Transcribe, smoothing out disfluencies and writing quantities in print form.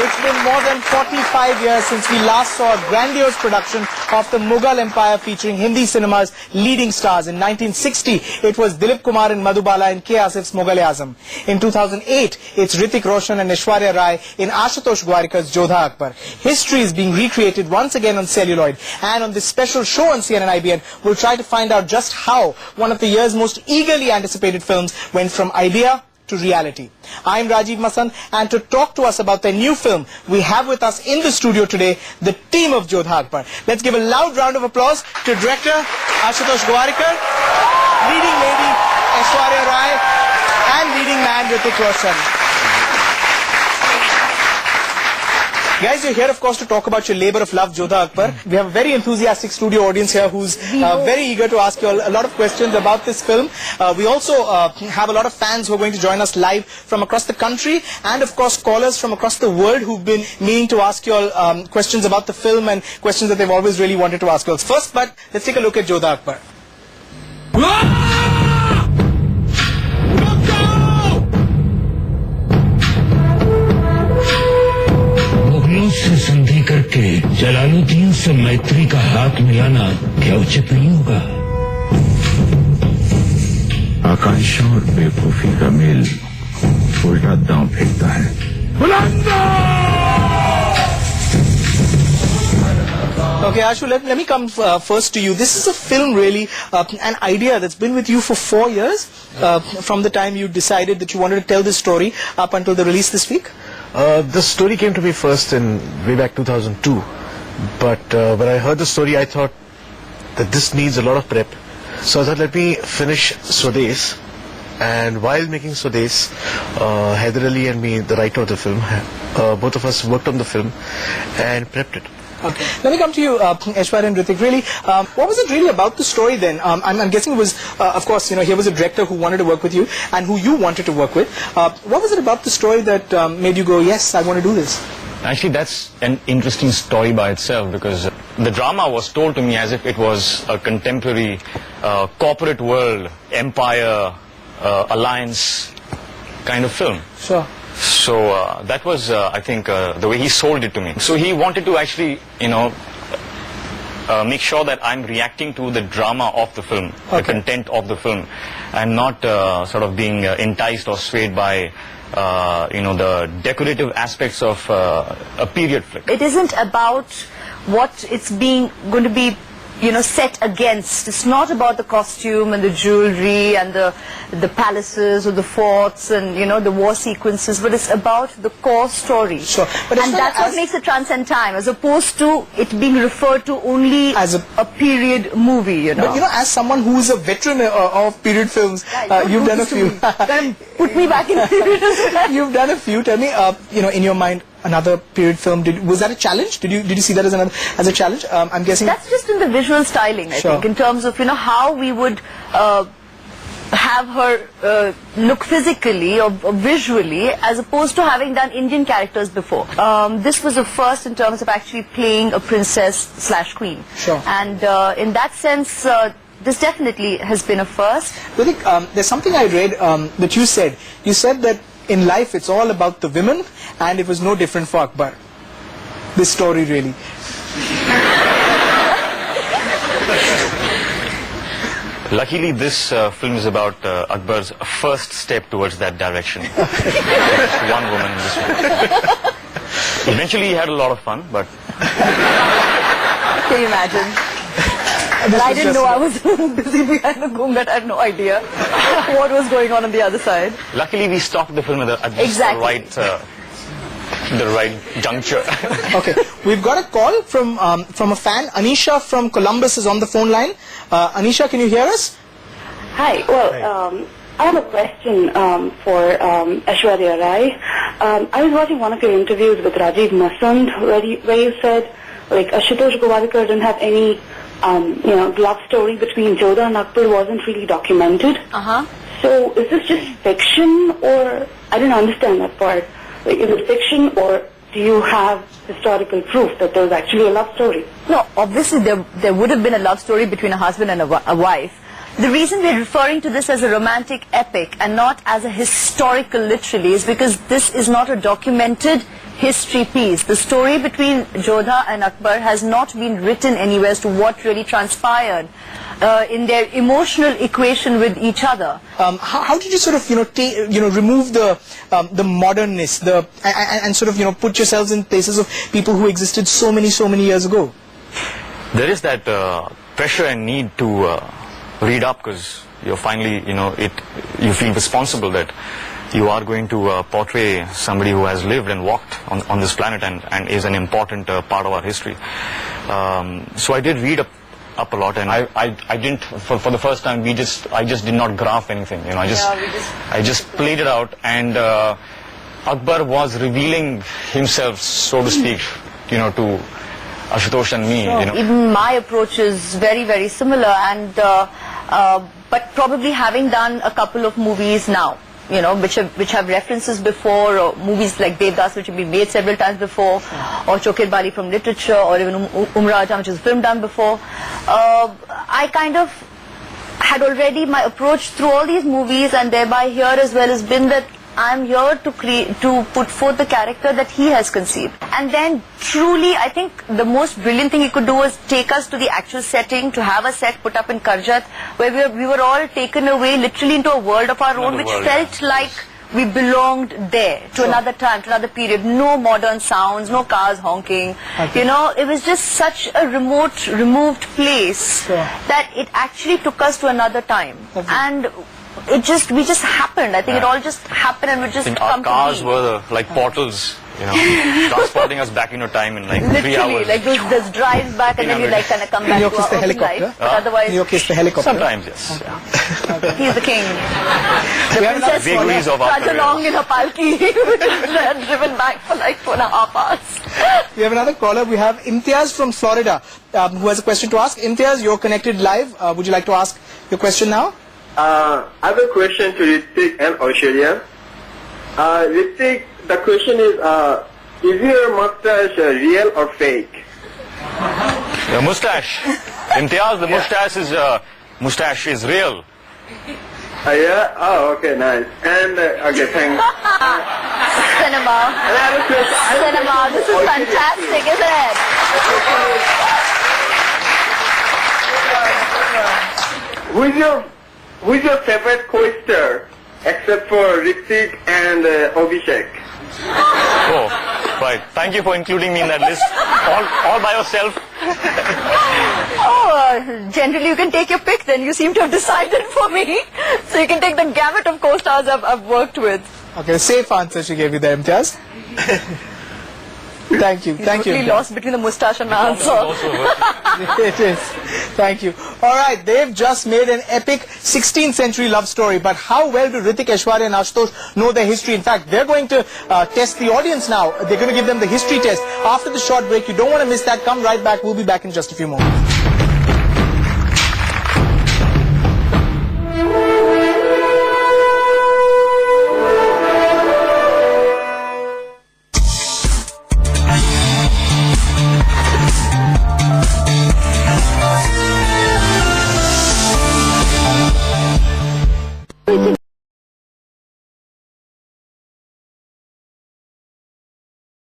It's been more than 45 years since we last saw a grandiose production of the Mughal Empire featuring Hindi cinema's leading stars. In 1960, it was Dilip Kumar and Madhubala in K. Asif's Mughal-e-Azam. In 2008, it's Hrithik Roshan and Aishwarya Rai in Ashutosh Gowarkar's Jodha Akbar. History is being recreated once again on celluloid. And on this special show on CNN IBN, we'll try to find out just how one of the year's most eagerly anticipated films went from idea to reality. I'm Rajiv Masand, and to talk to us about their new film, we have with us in the studio today the team of Jodha Akbar. Let's give a loud round of applause to director Ashutosh Gowarkar, leading lady Aishwarya Rai, and leading man Hrithik Roshan. Guys, you're here, of course, to talk about your labor of love, Jodha Akbar. We have a very enthusiastic studio audience here who's very eager to ask you all a lot of questions about this film. We also have a lot of fans who are going to join us live from across the country, and, of course, callers from across the world who've been meaning to ask you all questions about the film and questions that they've always really wanted to ask you all. First, but let's take a look at Jodha Akbar. से संधि करके जलालुद्दीन से मैत्री का हाथ मिलाना क्या उचित नहीं होगा? आकांक्षा और बेवकूफी का मेल उल्टा दांव फेंकता है। Okay, Ashu, let me come first to you. This is a film really, an idea that's been with you for 4 years, from the time you decided that you wanted to tell this story up until the release this week. The story came to me first in way back 2002, but when I heard the story I thought that this needs a lot of prep. So I thought, let me finish Swades, and while making Swades, Haider Ali and me, the writer of the film, both of us worked on the film and prepped it. Okay. Let me come to you, Aishwarya and Hrithik. Really, what was it really about the story then? I'm guessing it was, of course, you know, here was a director who wanted to work with you and who you wanted to work with. What was it about the story that made you go, yes, I want to do this? Actually, that's an interesting story by itself, because the drama was told to me as if it was a contemporary corporate world, empire, alliance kind of film. Sure. So that was, I think, the way he sold it to me. So he wanted to actually, you know, make sure that I'm reacting to the drama of the film, the content of the film, and not sort of being enticed or swayed by, you know, the decorative aspects of a period flick. It isn't about what it's going to be, you know, set against. It's not about the costume and the jewelry and the palaces or the forts and, you know, the war sequences, but it's about the core story. Sure. But and that's what makes it transcend time, as opposed to it being referred to only as a period movie, you know. But, you know, as someone who's a veteran of period films, you've done a few. Put me back in period. You've done a few. Tell me, you know, in your mind, another period film, was that a challenge? Did you see that as a challenge? I'm guessing that's just in the visual styling, I think, in terms of, you know, how we would have her look physically or visually, as opposed to having done Indian characters before. This was a first in terms of actually playing a princess/queen. Sure. And in that sense, this definitely has been a first. Hrithik, there's something I read that you said. You said that in life it's all about the women, and it was no different for Akbar. This story really. Luckily, this film is about Akbar's first step towards that direction. Just one woman in this film. Eventually, he had a lot of fun, but... Can you imagine? But I didn't know. I was busy behind the gungat. I had no idea what was going on the other side. Luckily, we stopped the film at just the right juncture. Okay, we've got a call from a fan. Anisha from Columbus is on the phone line. Anisha, can you hear us? Hi. Well, I have a question for Aishwarya Rai. I was watching one of your interviews with Rajiv Masand, where you said, like, Ashutosh Gowarkar didn't have any, you know, love story between Jodha and Akbar wasn't really documented. So is this just fiction, or I didn't understand that part? Like, is it fiction, or do you have historical proof that there was actually a love story? No, obviously there would have been a love story between a husband and a wife. The reason we're referring to this as a romantic epic and not as a historical literally is because this is not a documented history piece. The story between Jodha and Akbar has not been written anywhere as to what really transpired in their emotional equation with each other. How did you sort of, remove the modernness, and sort of, put yourselves in places of people who existed so many years ago? There is that pressure and need to read up, because you're finally, you feel responsible that you are going to portray somebody who has lived and walked on this planet and is an important part of our history. So I did read up a lot, and I didn't, for the first time, I just did not graph anything, I just played it out, and Akbar was revealing himself, so to speak, to Ashutosh and me. Even my approach is very similar, and but probably having done a couple of movies now, which have references before, or movies like Devdas which have been made several times before, or Chokir Bali from literature, or even Umraja, which is a film done before. I kind of had already, my approach through all these movies and thereby here as well has been that I'm here to put forth the character that he has conceived. And then truly, I think the most brilliant thing he could do was take us to the actual setting, to have a set put up in Karjat, where we were all taken away literally into a world of our own, which felt like we belonged there, to another time, to another period. No modern sounds, no cars honking. It was just such a removed place that it actually took us to another time. And we just happened. I think it all just happened, and we just our cars were like portals, transporting us back into time in like 3 hours. Like those drives back, and then you kind of come back to our own life. But otherwise, in your case, the helicopter. Sometimes, yes. Okay. He's the king. The princess vagaries of trudged along in her palki, which is driven back for like 2.5 hours. We have another caller. We have Imtiaz from Florida, who has a question to ask. Imtiaz, you're connected live. Would you like to ask your question now? I have a question to Hrithik and Aishwarya. Hrithik, the question is your mustache real or fake? The mustache. Imtiaz, the mustache is real. Yeah? Oh, okay, nice. And, okay, thanks. Cinema. And I have a question. Cinema. This is fantastic, isn't it? Who is your favorite co-star, except for Hrithik and Abhishek? Oh, right. Thank you for including me in that list. All by yourself. Generally you can take your pick then. You seem to have decided for me. So you can take the gamut of co-stars I've worked with. Okay, safe answer she gave you there, Imtiaz. Thank you. Thank you. Totally lost between the moustache and my answer. It is. Thank you. Alright, they've just made an epic 16th century love story, but how well do Hrithik, Aishwarya and Ashutosh know their history? In fact, they're going to test the audience now. They're going to give them the history test. After the short break, you don't want to miss that. Come right back. We'll be back in just a few moments.